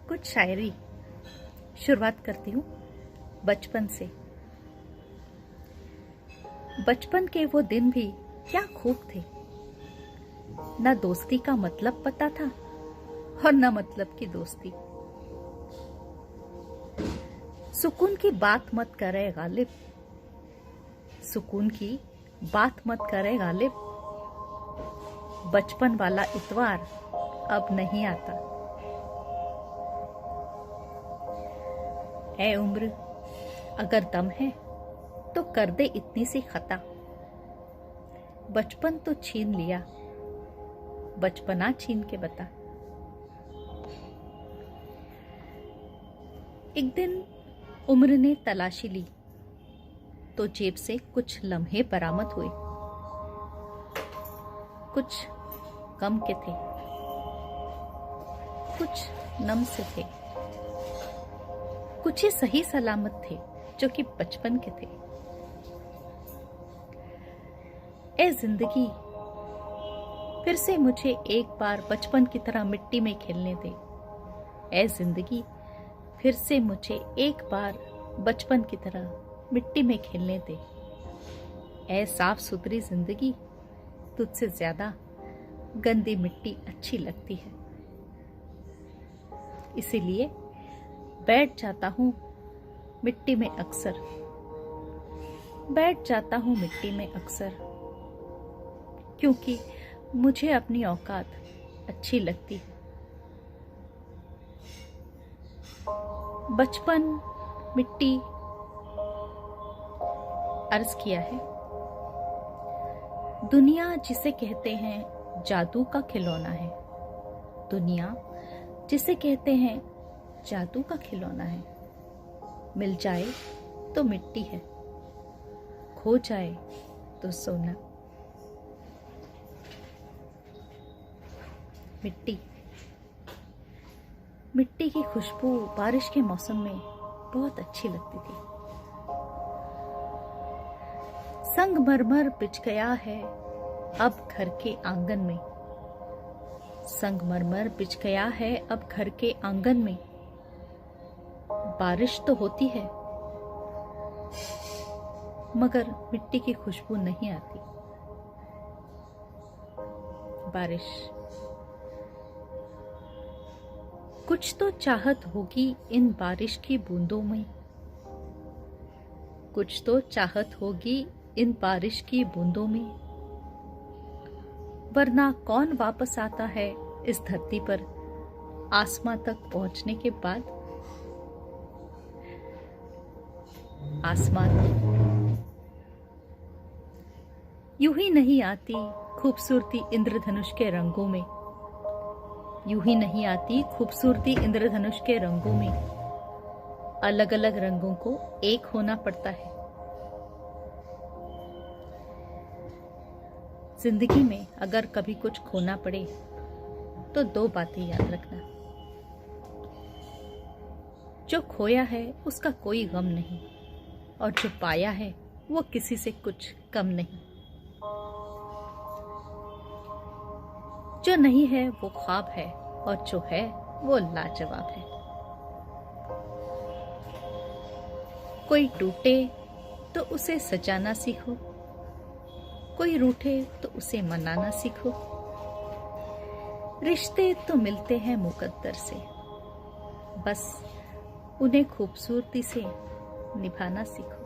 कुछ शायरी शुरुआत करती हूँ बचपन से। बचपन के वो दिन भी क्या खूब थे। ना दोस्ती का मतलब पता था और ना मतलब की दोस्ती। सुकून की बात मत करे गालिब, सुकून की बात मत करे गालिब। बचपन वाला इतवार अब नहीं आता। ऐ उम्र अगर दम है तो कर दे इतनी सी खता। बचपन तो छीन लिया, बचपना छीन के बता। एक दिन उम्र ने तलाशी ली तो जेब से कुछ लम्हे बरामद हुए। कुछ गम के थे, कुछ नम से थे, कुछ ही सही सलामत थे जो कि बचपन के थे। ए जिंदगी फिर से मुझे एक बार बचपन की तरह मिट्टी में खेलने दे। ए जिंदगी फिर से मुझे एक बार बचपन की तरह मिट्टी में खेलने दे। ए साफ सुथरी जिंदगी तुझसे ज्यादा गंदी मिट्टी अच्छी लगती है। इसीलिए बैठ जाता हूँ मिट्टी में अक्सर, बैठ जाता हूँ मिट्टी में अक्सर, क्योंकि मुझे अपनी औकात अच्छी लगती है। बचपन मिट्टी अर्ज किया है, दुनिया जिसे कहते हैं जादू का खिलौना है। दुनिया जिसे कहते हैं जादू का खिलौना है। मिल जाए तो मिट्टी है, खो जाए तो सोना। मिट्टी मिट्टी की खुशबू बारिश के मौसम में बहुत अच्छी लगती थी। संगमरमर बिछ गया है अब घर के आंगन में। संगमरमर बिछ गया है अब घर के आंगन में। बारिश तो होती है मगर मिट्टी की खुशबू नहीं आती। बारिश कुछ तो चाहत होगी इन बारिश की बूंदों में। कुछ तो चाहत होगी इन बारिश की बूंदों में, वरना कौन वापस आता है इस धरती पर आसमां तक पहुंचने के बाद। आसमान यूं ही नहीं आती खूबसूरती इंद्रधनुष के रंगों में। यूं ही नहीं आती खूबसूरती इंद्रधनुष के रंगों में। अलग अलग रंगों को एक होना पड़ता है। जिंदगी में अगर कभी कुछ खोना पड़े तो दो बातें याद रखना। जो खोया है उसका कोई गम नहीं, और जो पाया है वो किसी से कुछ कम नहीं। जो नहीं है वो ख्वाब है, और जो है वो लाजवाब है। कोई टूटे तो उसे सजाना सीखो, कोई रूठे तो उसे मनाना सीखो। रिश्ते तो मिलते हैं मुकद्दर से, बस उन्हें खूबसूरती से निभाना सीखो।